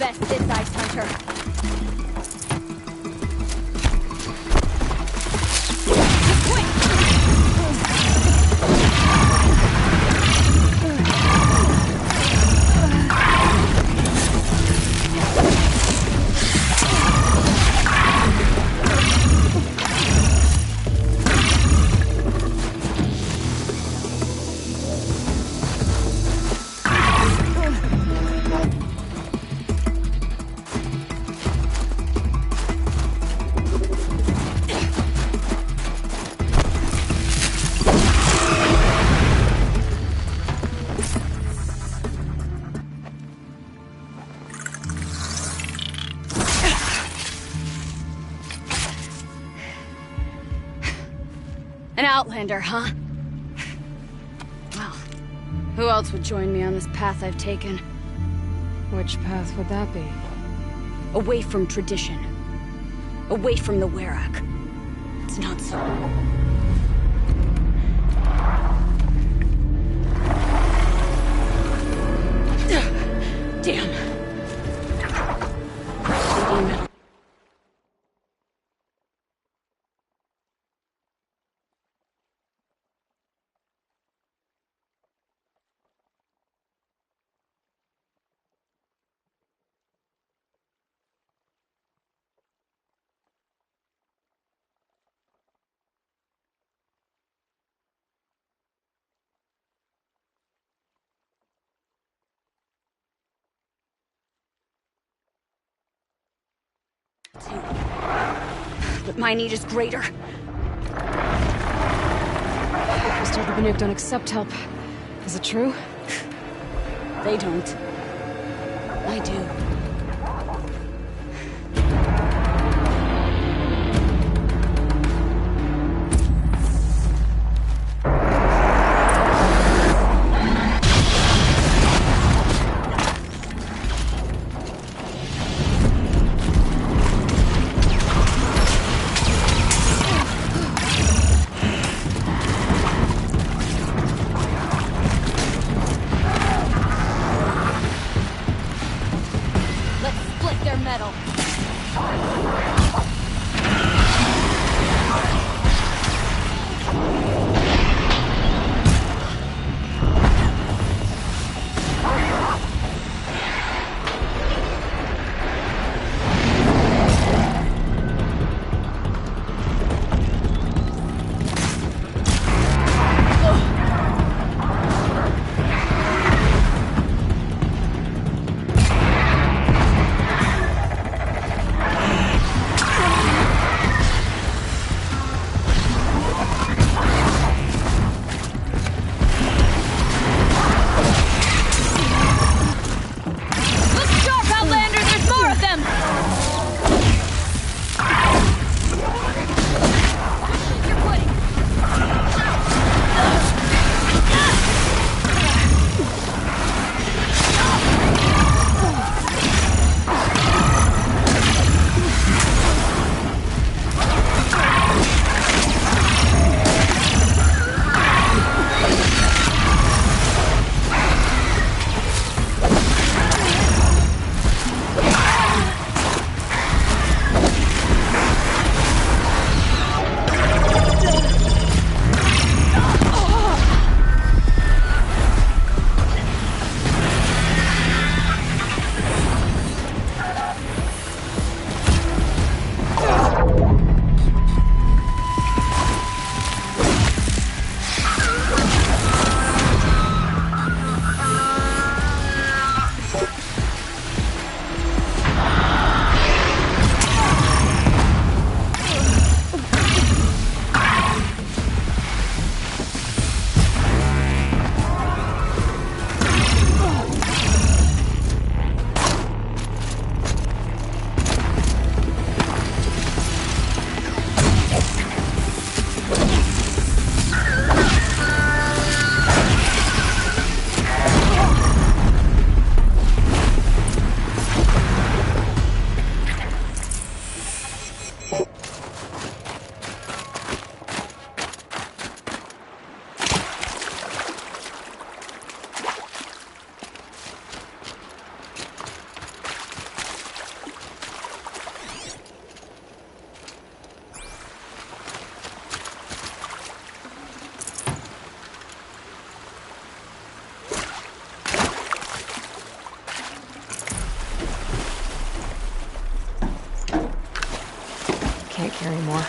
best this Ice Hunter. An outlander, huh? Well, who else would join me on this path I've taken? Which path would that be? Away from tradition. Away from the Werak. It's not so. Damn. CD metal. But my need is greater. Mr. Benuk don't accept help. Is it true? They don't. I do. Metal. carry more.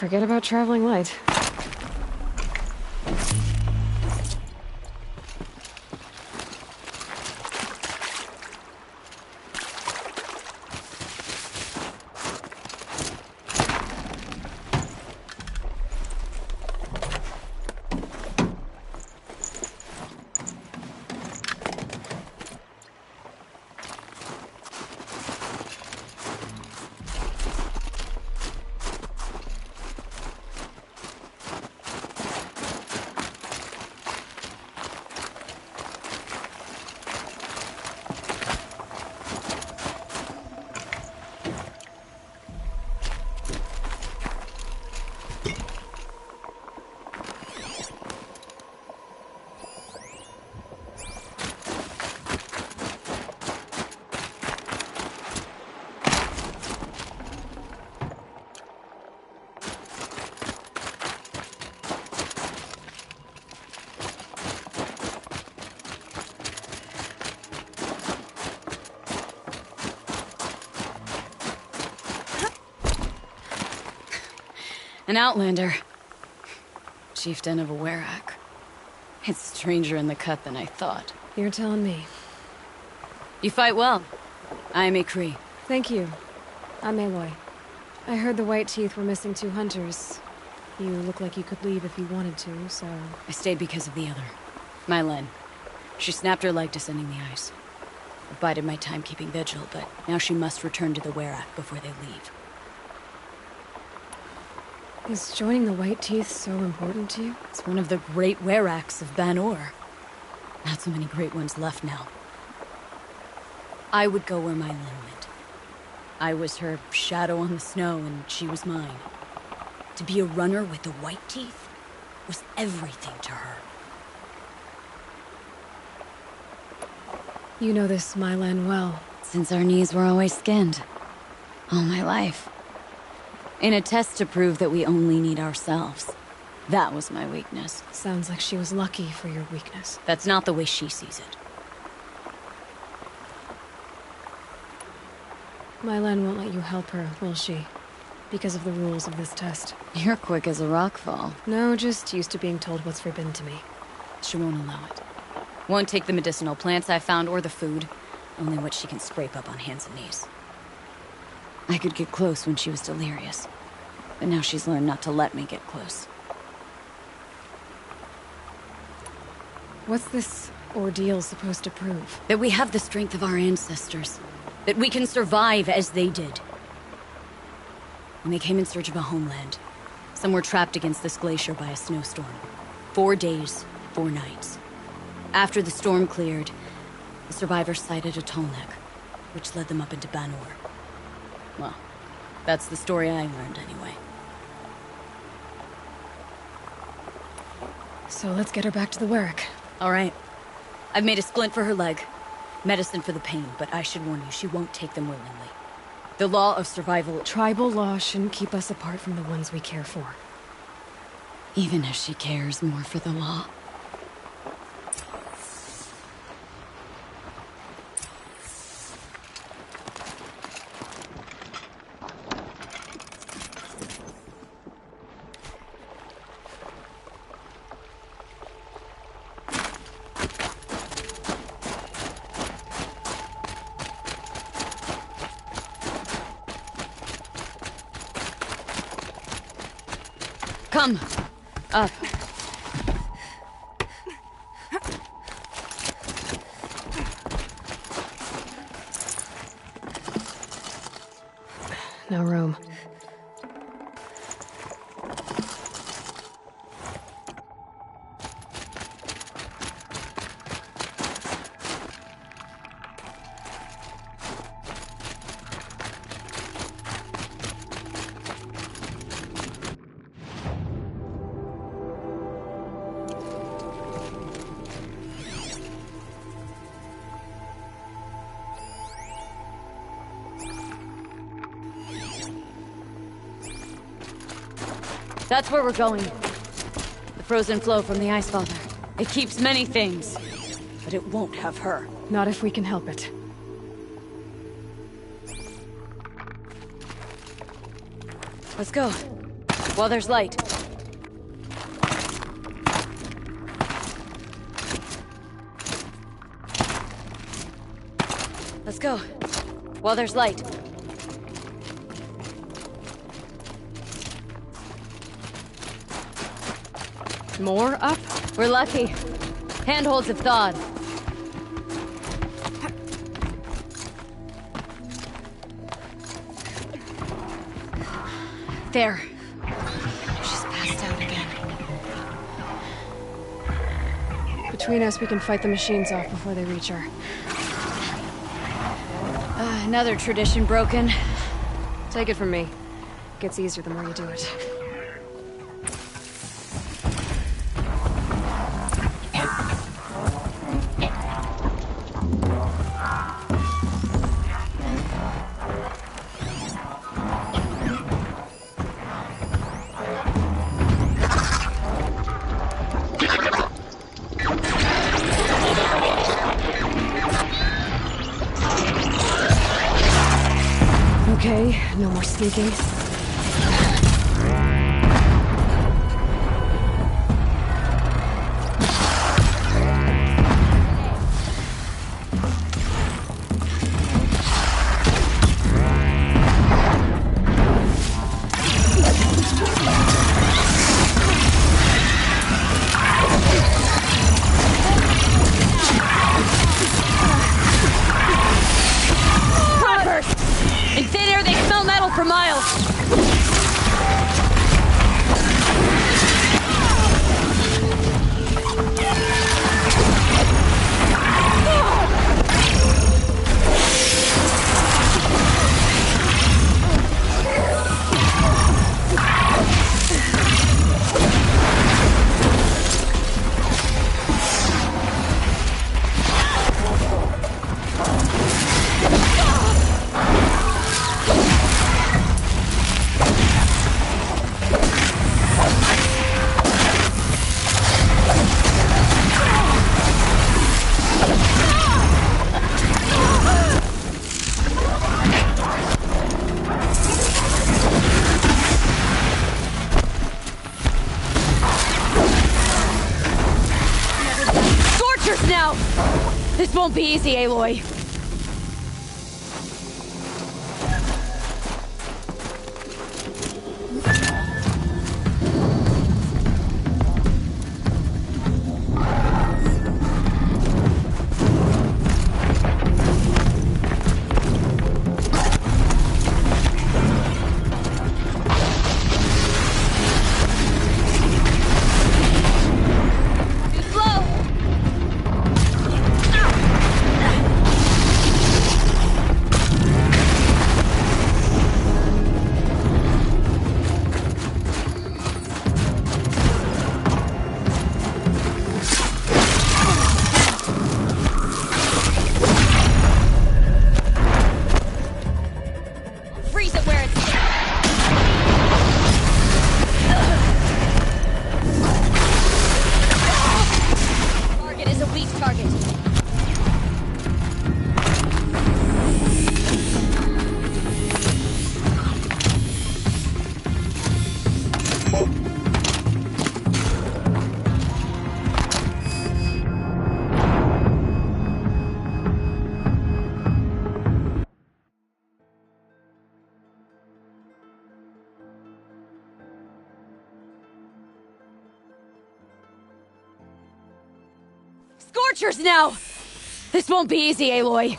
Forget about traveling light. An outlander. Chieftain of a Werak. It's stranger in the cut than I thought. You're telling me. You fight well. I'm Ikri. Thank you. I'm Aloy. I heard the White Teeth were missing 2 hunters. You look like you could leave if you wanted to, so... I stayed because of the other. Mylen. She snapped her leg descending the ice. I bided my time keeping vigil, but now she must return to the Werak before they leave. Is joining the White Teeth so important to you? It's one of the great Weraks of Ban-Or. Not so many great ones left now. I would go where Mylen went. I was her shadow on the snow, and she was mine. To be a runner with the White Teeth was everything to her. You know this Mylen well. Since our knees were always skinned. All my life. In a test to prove that we only need ourselves. That was my weakness. Sounds like she was lucky for your weakness. That's not the way she sees it. Mylen won't let you help her, will she? Because of the rules of this test. You're quick as a rockfall. No, just used to being told what's forbidden to me. She won't allow it. Won't take the medicinal plants I found or the food. Only what she can scrape up on hands and knees. I could get close when she was delirious. But now she's learned not to let me get close. What's this ordeal supposed to prove? That we have the strength of our ancestors. That we can survive as they did. When they came in search of a homeland, some were trapped against this glacier by a snowstorm. 4 days, 4 nights. After the storm cleared, the survivors sighted a Tolnek, which led them up into Ban-Or. Well, that's the story I learned anyway. So let's get her back to the Werak. All right. I've made a splint for her leg. Medicine for the pain, but I should warn you, she won't take them willingly. The law of survival... Tribal law shouldn't keep us apart from the ones we care for. Even if she cares more for the law. Come. Up. No room. That's where we're going. The frozen flow from the Icefalder. It keeps many things, but it won't have her. Not if we can help it. Let's go. While there's light. Let's go. While there's light. More up? We're lucky. Handholds have thawed. There. She's passed out again. Between us, we can fight the machines off before they reach her. Another tradition broken. Take it from me. It gets easier the more you do it. Okay, no more sneaking. In thin air, they smell metal for miles. Now! This won't be easy, Aloy. creatures now! This won't be easy, Aloy.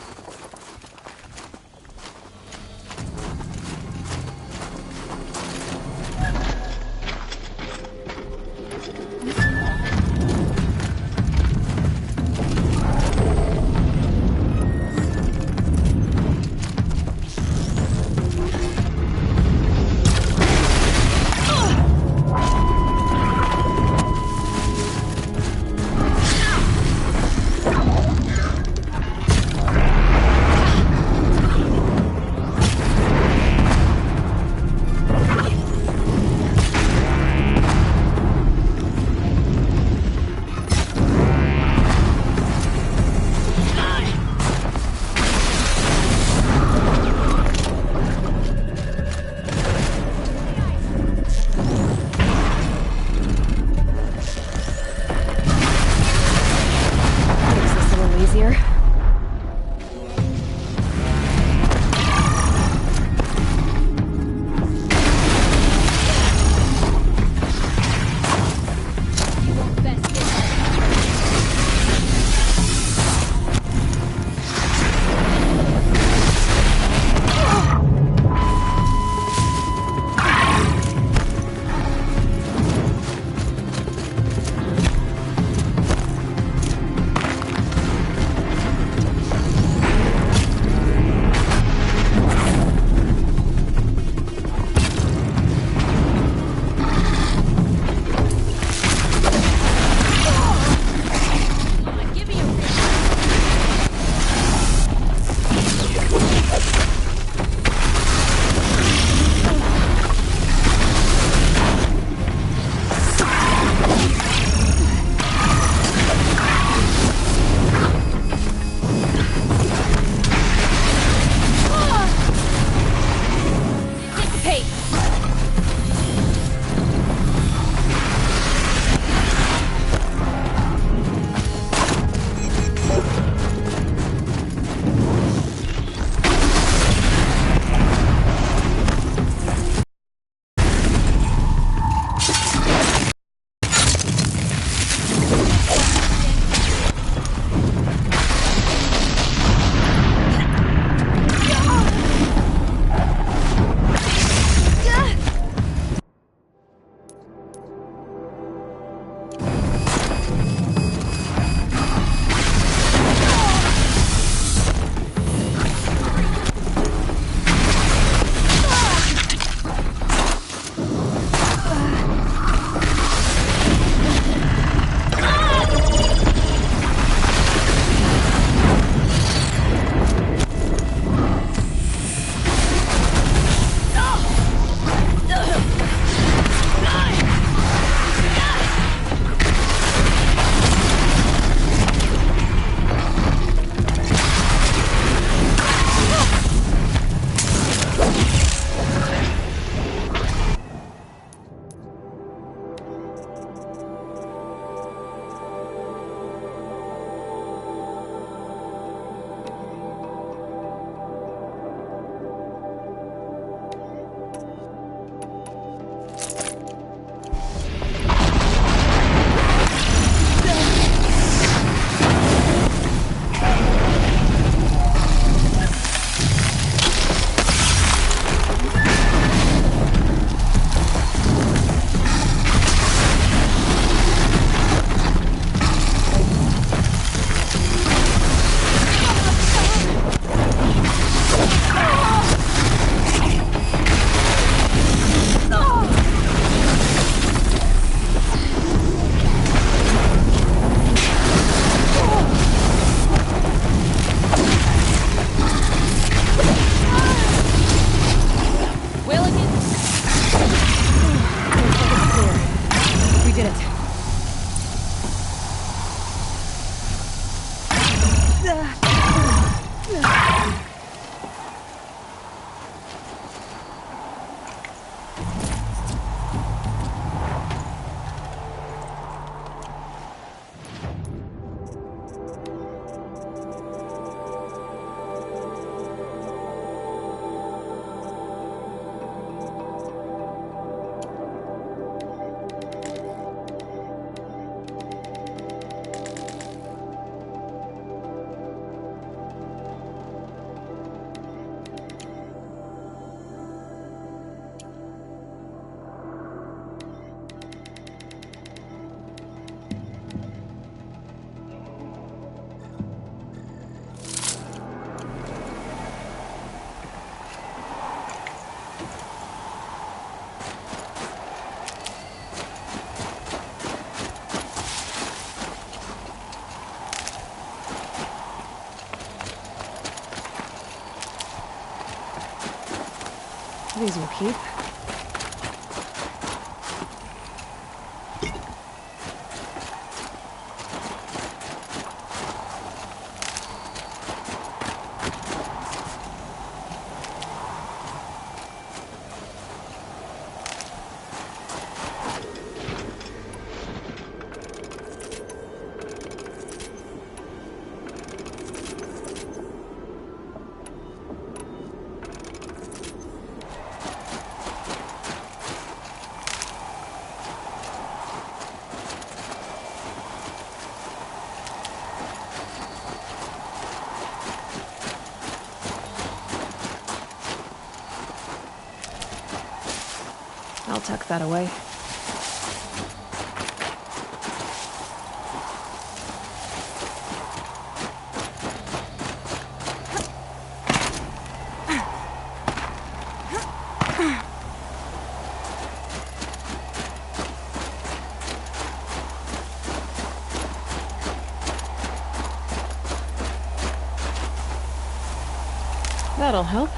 These will keep. I'll tuck that away. That'll help.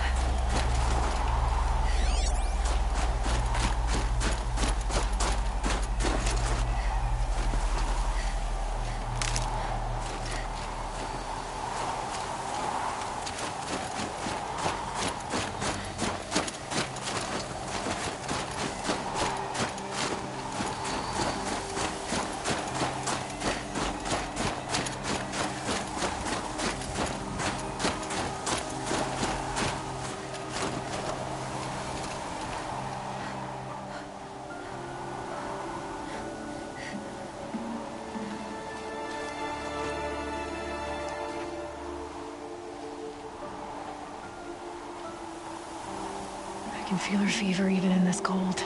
I can feel her fever even in this cold.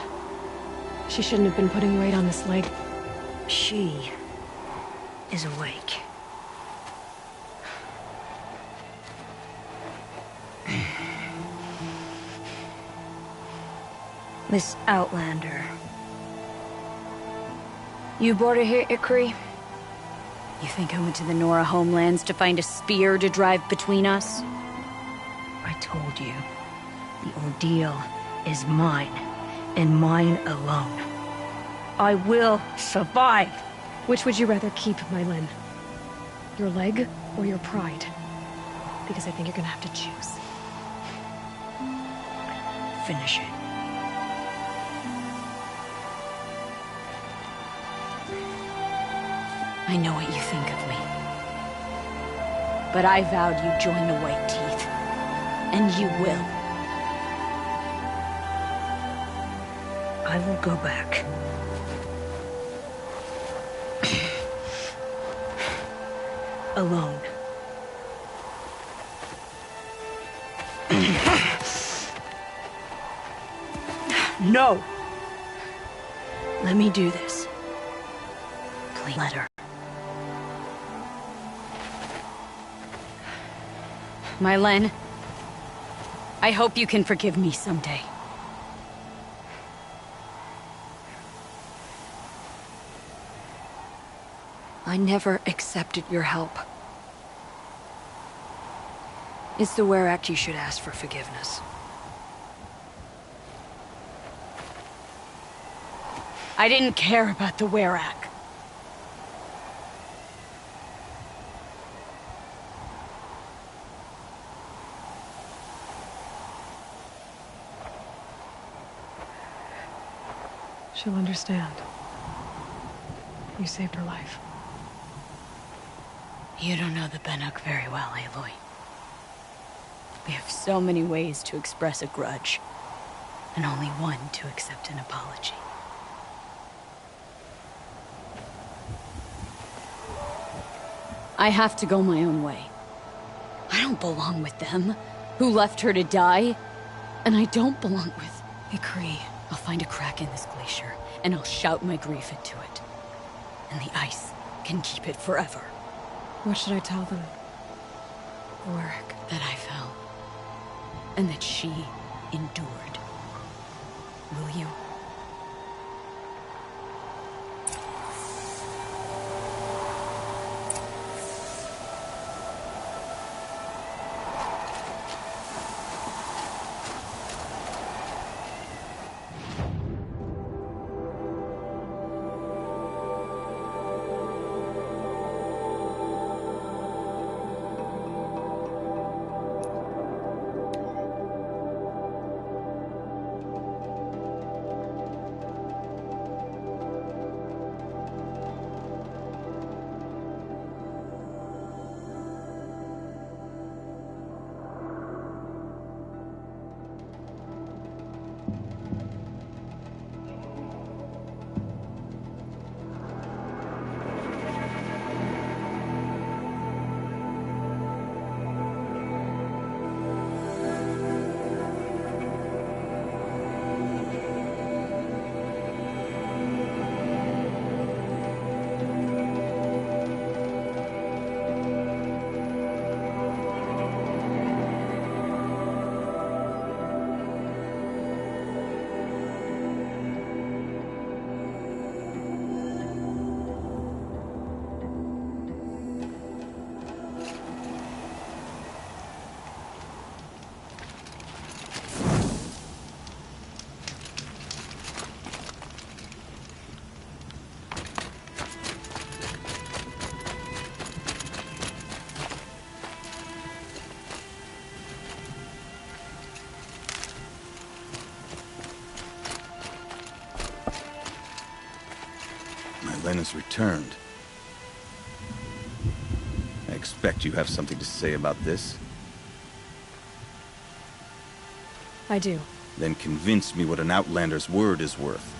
She shouldn't have been putting weight on this leg. She is awake. Miss Outlander. You brought her here, Ikri? You think I went to the Nora homelands to find a spear to drive between us? I told you. The ordeal is mine, and mine alone. I will survive! Which would you rather keep, Mylin? Your leg or your pride? Because I think you're gonna have to choose. Finish it. I know what you think of me. But I vowed you'd join the White Teeth. And you will. I will go back. Alone. No! Let me do this. Please let her. Mylin, I hope you can forgive me someday. I never accepted your help. It's the Werak you should ask for forgiveness. I didn't care about the Werak. She'll understand. You saved her life. You don't know the Banuk very well, Aloy. We have so many ways to express a grudge, and only one to accept an apology. I have to go my own way. I don't belong with them, who left her to die, and I don't belong with Ikri. I'll find a crack in this glacier, and I'll shout my grief into it. And the ice can keep it forever. What should I tell them? Werak. That I fell. And that she endured. Will you? Len has returned. I expect you have something to say about this. I do. Then convince me what an Outlander's word is worth.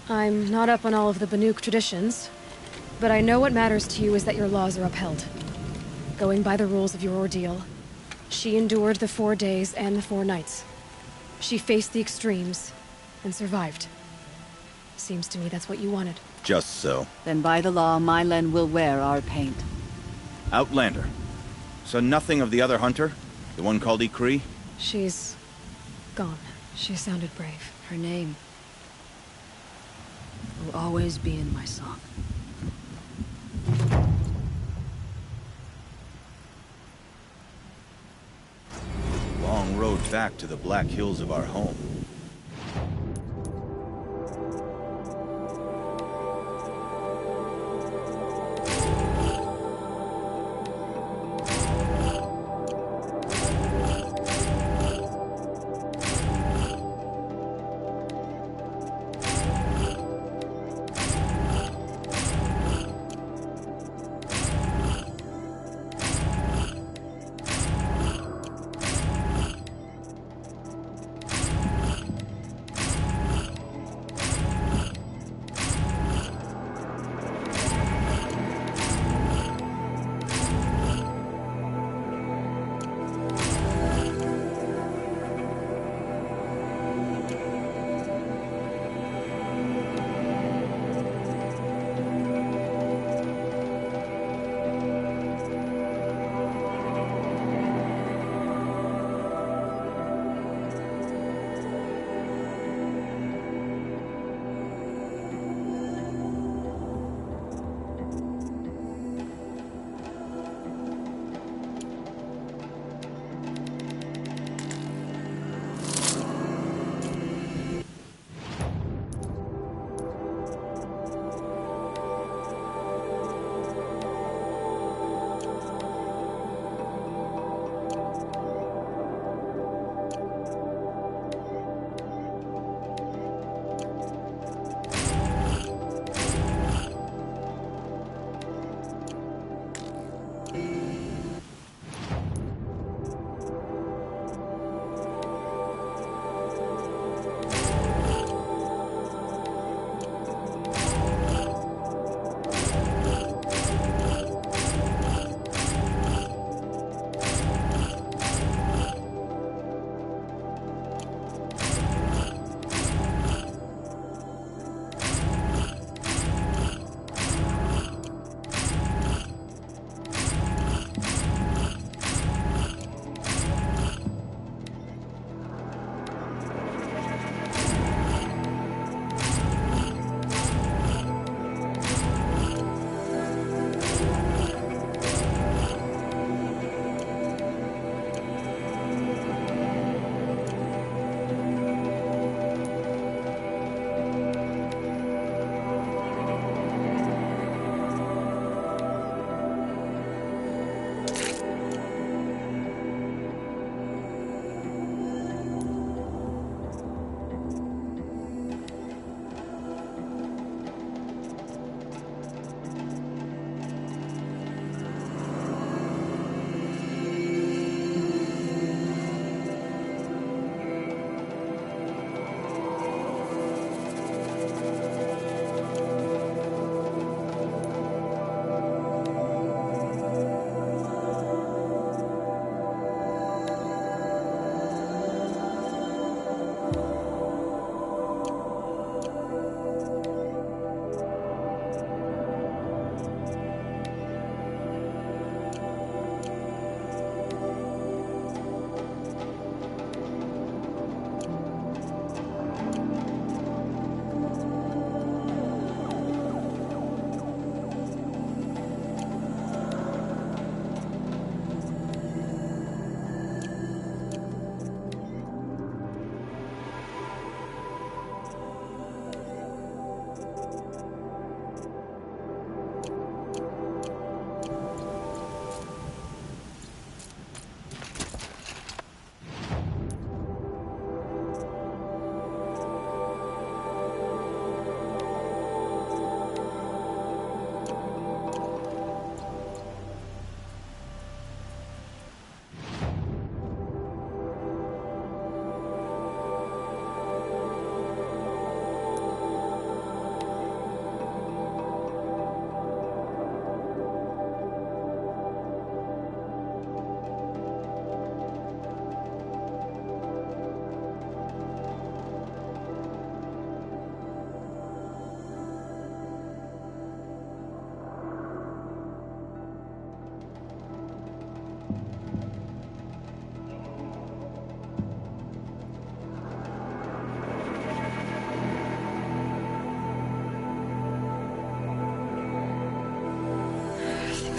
I'm not up on all of the Banuk traditions, but I know what matters to you is that your laws are upheld. Going by the rules of your ordeal, she endured the 4 days and the 4 nights. She faced the extremes, and survived. Seems to me that's what you wanted. Just so. Then by the law, my Len will wear our paint. Outlander. So nothing of the other hunter? The one called Ykri? She's... gone. She sounded brave. Her name will always be in my song. Long road back to the Black Hills of our home.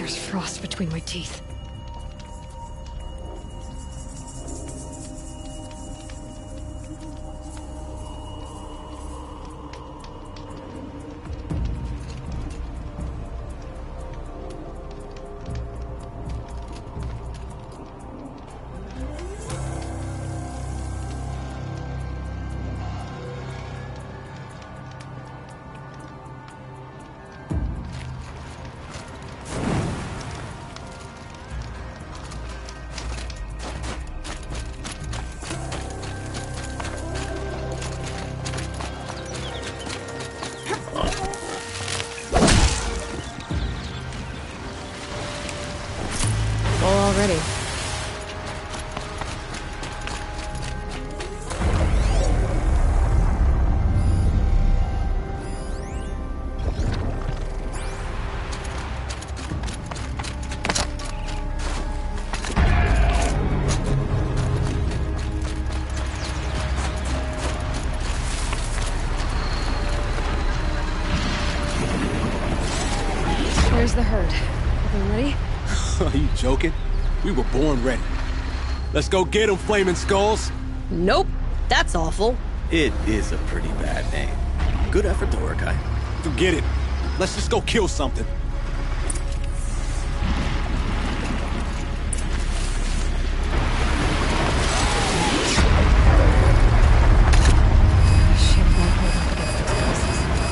There's frost between my teeth. Already. Where's the herd? Everyone ready? Are you joking? We were born ready. Let's go get them, Flaming Skulls! Nope. That's awful. It is a pretty bad name. Good effort, Dorikai. Forget it. Let's just go kill something. Shit won't hold up against its forces.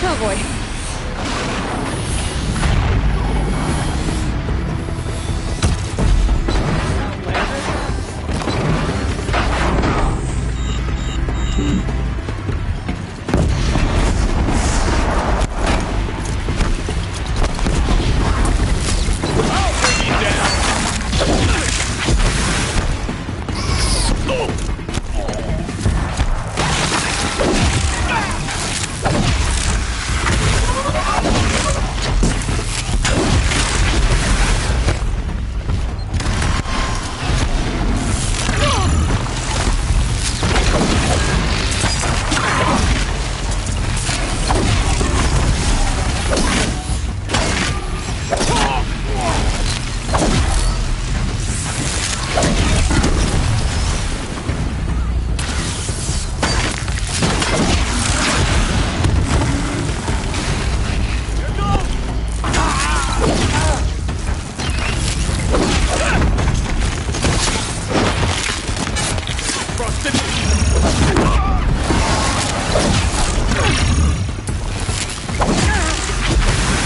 Oh boy.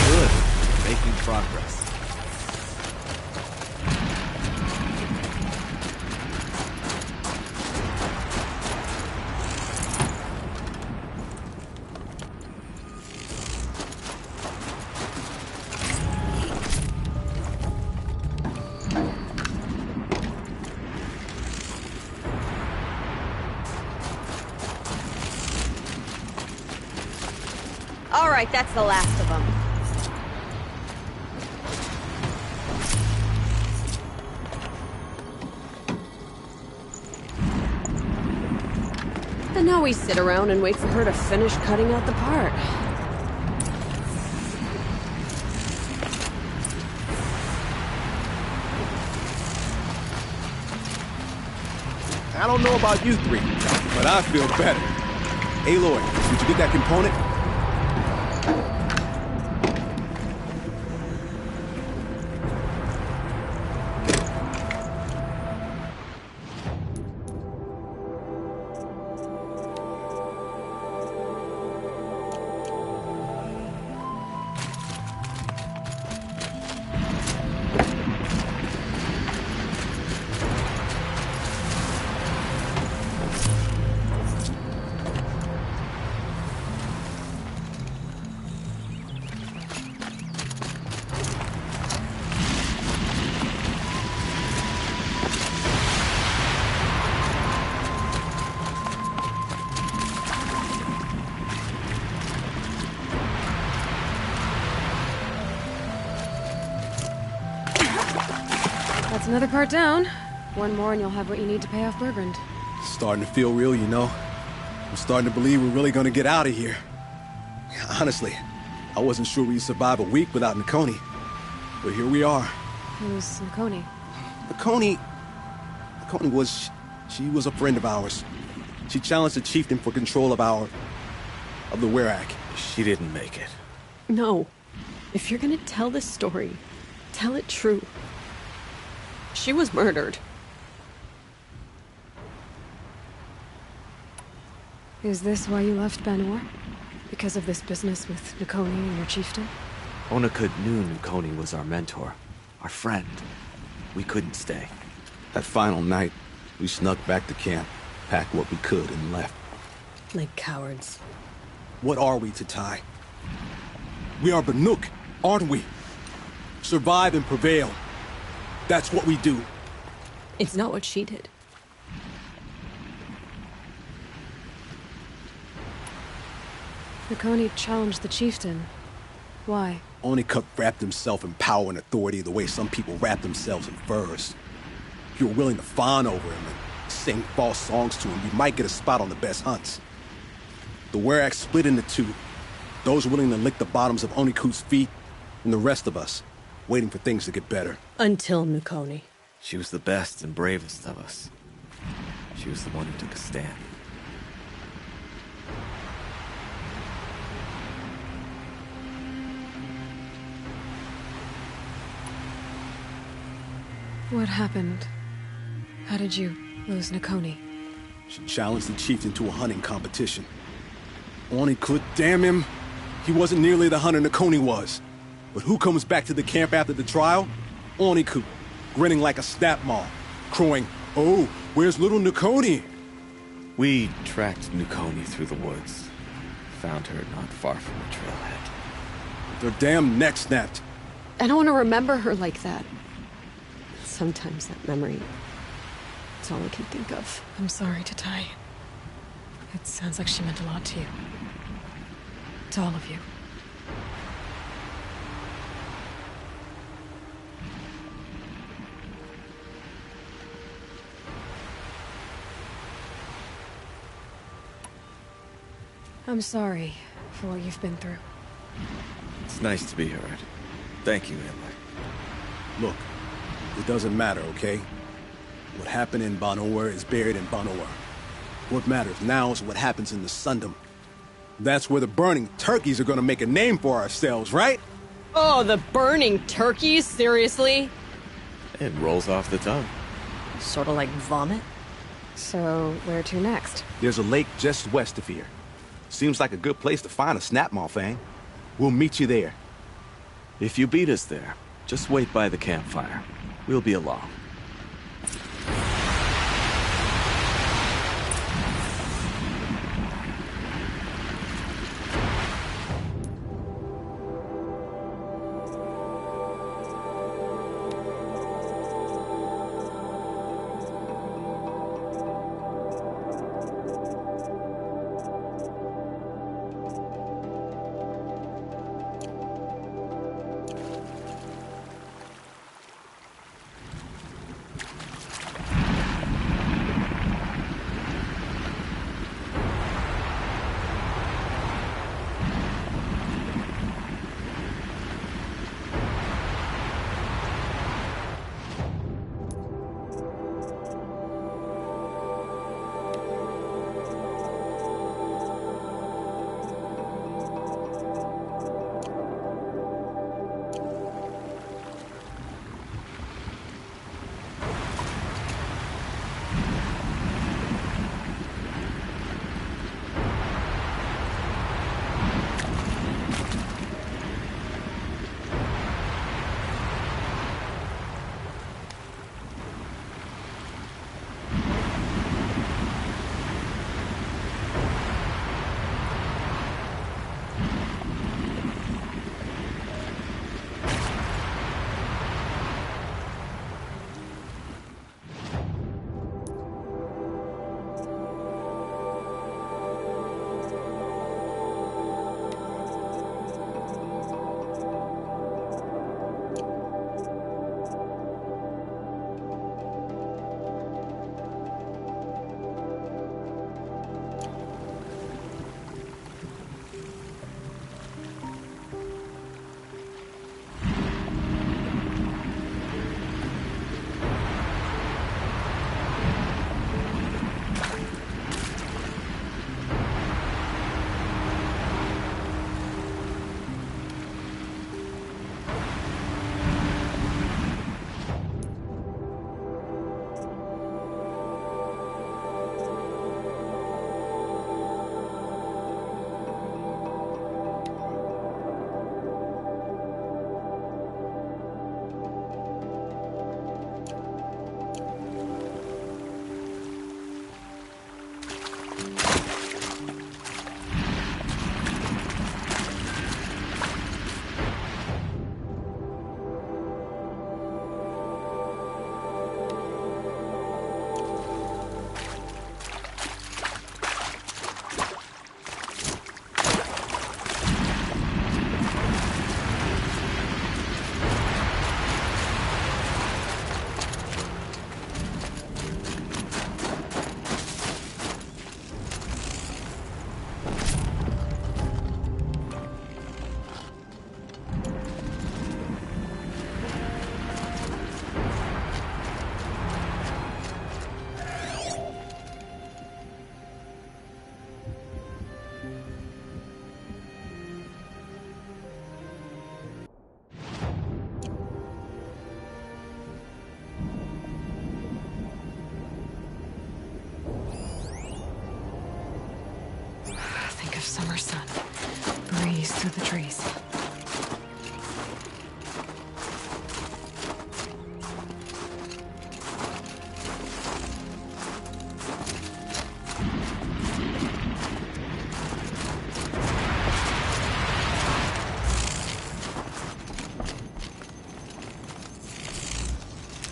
Good. Making progress. All right, that's the last of them. And now we sit around and wait for her to finish cutting out the part. I don't know about you three, but I feel better. Aloy, did you get that component? That's another part down. One more and you'll have what you need to pay off Bergrand. It's starting to feel real, you know. I'm starting to believe we're really gonna get out of here. Honestly, I wasn't sure we'd survive a week without Nakoni. But here we are. Who's Nakoni? Nakoni was... She was a friend of ours. She challenged the chieftain for control of the Werak. She didn't make it. No. If you're gonna tell this story, tell it true. She was murdered. Is this why you left Banor? Because of this business with Nakoni and your chieftain? Onakut knew Nakoni was our mentor, our friend. We couldn't stay. That final night, we snuck back to camp, packed what we could, and left. Like cowards. What are we, Tatai? We are Banuk, aren't we? Survive and prevail. That's what we do. It's not what she did. Nakoni challenged the chieftain. Why? Onakut wrapped himself in power and authority the way some people wrap themselves in furs. If you were willing to fawn over him and sing false songs to him, you might get a spot on the best hunts. The Werak split into two. Those willing to lick the bottoms of Onakut's feet, and the rest of us, waiting for things to get better. Until Nakoni. She was the best and bravest of us. She was the one who took a stand. What happened? How did you lose Nakoni? She challenged the chieftain to a hunting competition. Onakut, damn him! He wasn't nearly the hunter Nakoni was. But who comes back to the camp after the trial? Onakut, grinning like a snap maw, crowing, "Oh, where's little Nakoni?" We tracked Nakoni through the woods. Found her not far from the trailhead. Their damn neck snapped. I don't want to remember her like that. Sometimes that memory... it's all I can think of. I'm sorry, Tatai. It sounds like she meant a lot to you. To all of you. I'm sorry for what you've been through. It's nice to be heard. Thank you, Hitler. Look, it doesn't matter, okay? What happened in Banor is buried in Banor. What matters now is what happens in the Sundom. That's where the burning turkeys are gonna make a name for ourselves, right? Oh, the burning turkeys? Seriously? It rolls off the tongue. Sort of like vomit? So, where to next? There's a lake just west of here. Seems like a good place to find a snapmaw fang. We'll meet you there. If you beat us there, just wait by the campfire. We'll be along. breeze through the trees.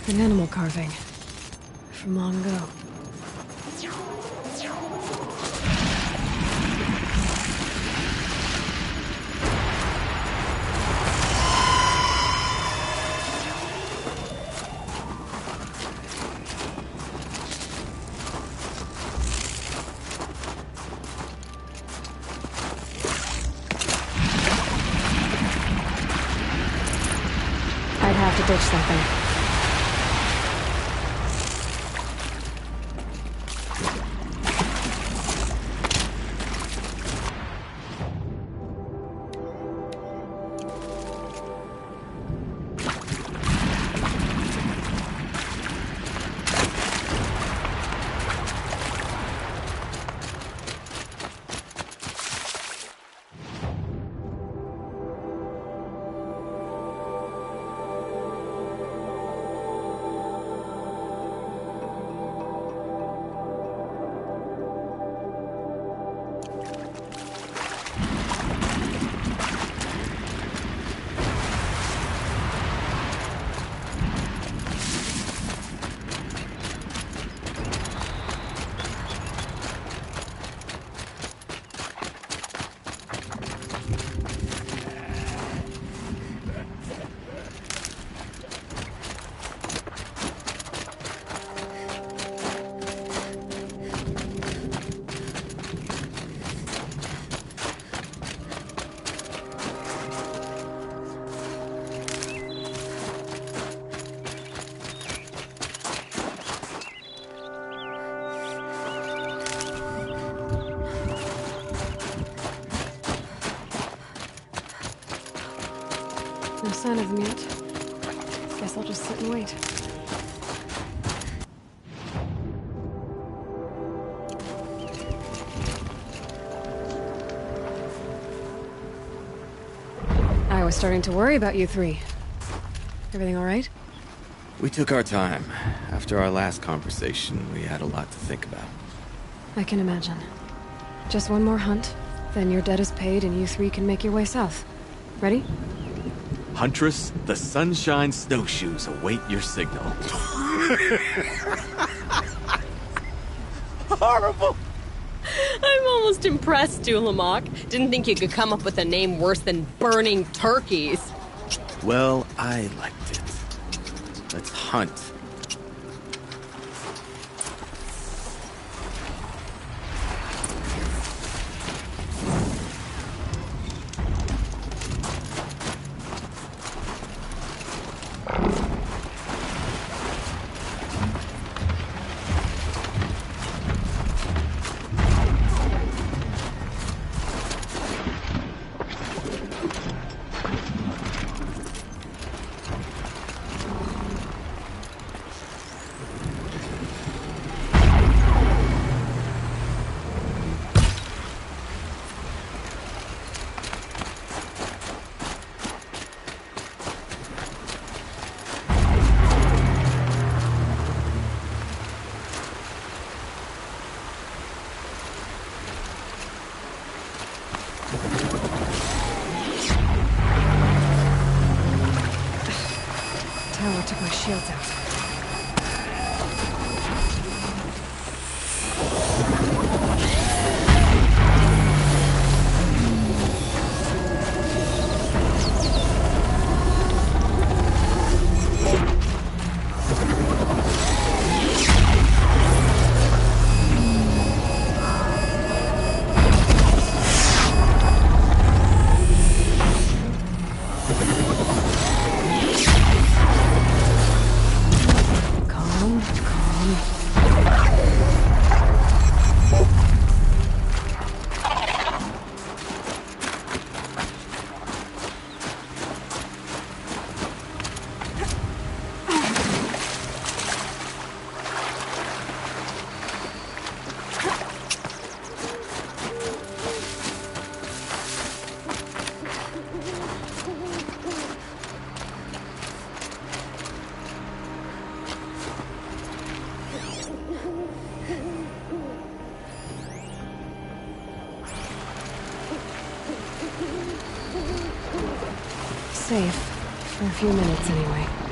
An animal carving from long ago. I'd have to ditch something. No sign of them yet. Guess I'll just sit and wait. I was starting to worry about you three. Everything all right? We took our time. After our last conversation, we had a lot to think about. I can imagine. Just one more hunt, then your debt is paid and you three can make your way south. Ready? Huntress, the Sunshine Snowshoes await your signal. Horrible! I'm almost impressed, Dulamok. Didn't think you could come up with a name worse than Burning Turkeys. Well, I liked it. Let's hunt. Tower took my shields out. safe. For a few minutes, anyway.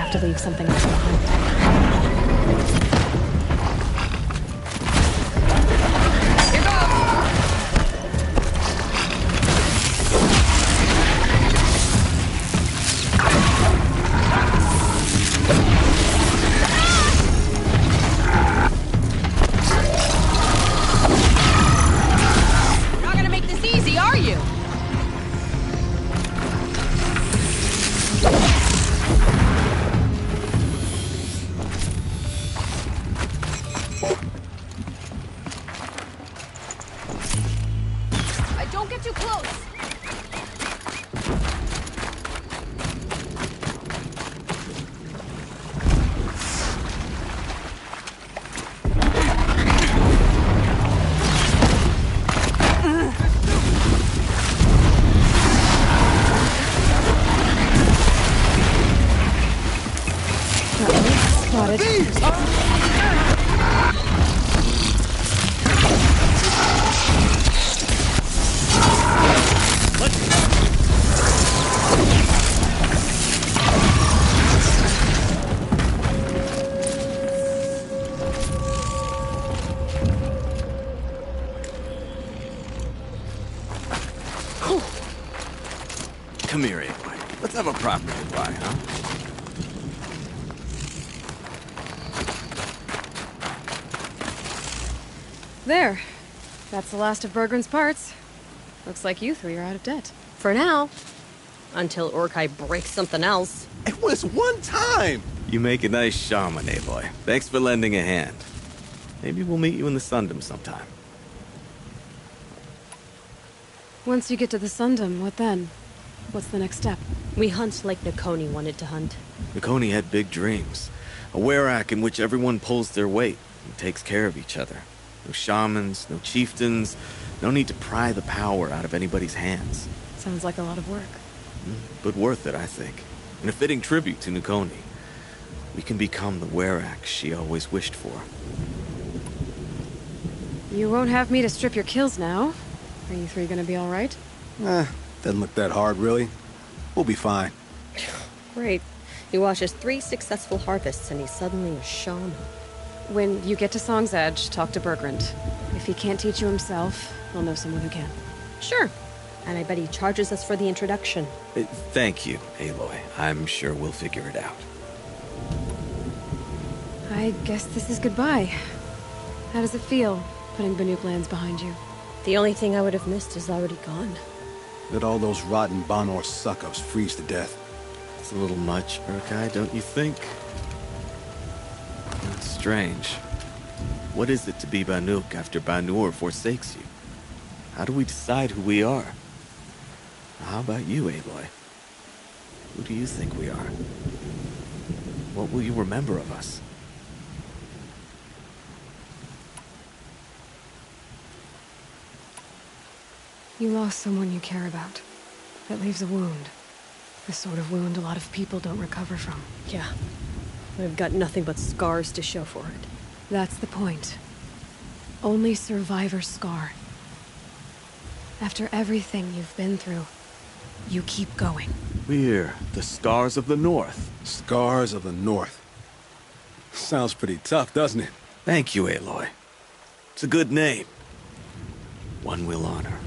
have to leave something else behind. Not gonna make this easy, are you? Don't get too close! Spotted. Come here, Aloy. Let's have a proper goodbye, huh? There. That's the last of Bergren's parts. Looks like you three are out of debt. For now. Until Urkai breaks something else. It was one time! You make a nice shaman, Aloy. Thanks for lending a hand. Maybe we'll meet you in the Sundom sometime. Once you get to the Sundom, what then? What's the next step? We hunt like Nakoni wanted to hunt. Nakoni had big dreams. A werak in which everyone pulls their weight and takes care of each other. No shamans, no chieftains, no need to pry the power out of anybody's hands. Sounds like a lot of work. But worth it, I think. And a fitting tribute to Nakoni. We can become the werak she always wished for. You won't have me to strip your kills now. Are you three gonna be alright? Doesn't look that hard, really. We'll be fine. Great. He watches 3 successful harvests and he's suddenly a shaman. When you get to Song's Edge, talk to Bergrand. If he can't teach you himself, he'll know someone who can. Sure. And I bet he charges us for the introduction. Thank you, Aloy. I'm sure we'll figure it out. I guess this is goodbye. How does it feel, putting Banuk lands behind you? The only thing I would have missed is already gone. Let all those rotten Banor suck-ups freeze to death. It's a little much, Urkai, don't you think? That's strange. What is it to be Banuk after Banur forsakes you? How do we decide who we are? How about you, Aloy? Who do you think we are? What will you remember of us? You lost someone you care about. That leaves a wound. The sort of wound a lot of people don't recover from. Yeah. I've got nothing but scars to show for it. That's the point. Only survivor's scar. After everything you've been through, you keep going. We're the Scars of the North. Scars of the North. Sounds pretty tough, doesn't it? Thank you, Aloy. It's a good name. One we'll honor.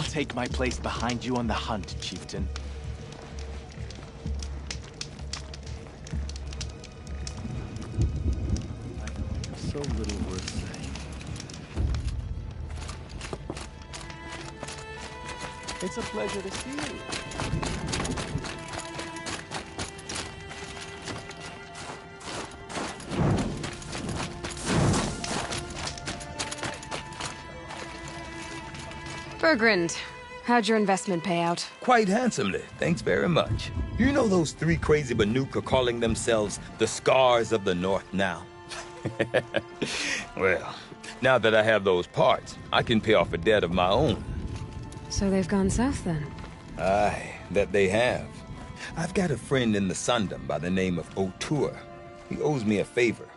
I'll take my place behind you on the hunt, chieftain. So little worth saying. It's a pleasure to see you. Bergrand, how'd your investment pay out? Quite handsomely, thanks very much. You know those three crazy Banuk are calling themselves the Scars of the North now? Well, now that I have those parts, I can pay off a debt of my own. So they've gone south then? Aye, that they have. I've got a friend in the Sundom by the name of O'Toole. He owes me a favor.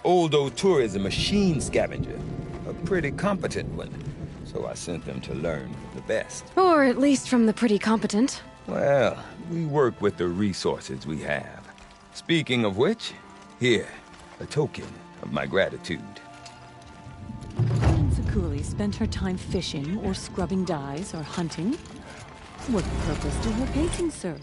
Old O'Toole is a machine scavenger, a pretty competent one. So I sent them to learn the best. Or at least from the pretty competent. Well, we work with the resources we have. Speaking of which, here, a token of my gratitude. Zakuli spent her time fishing or scrubbing dyes or hunting. What purpose do her paintings serve?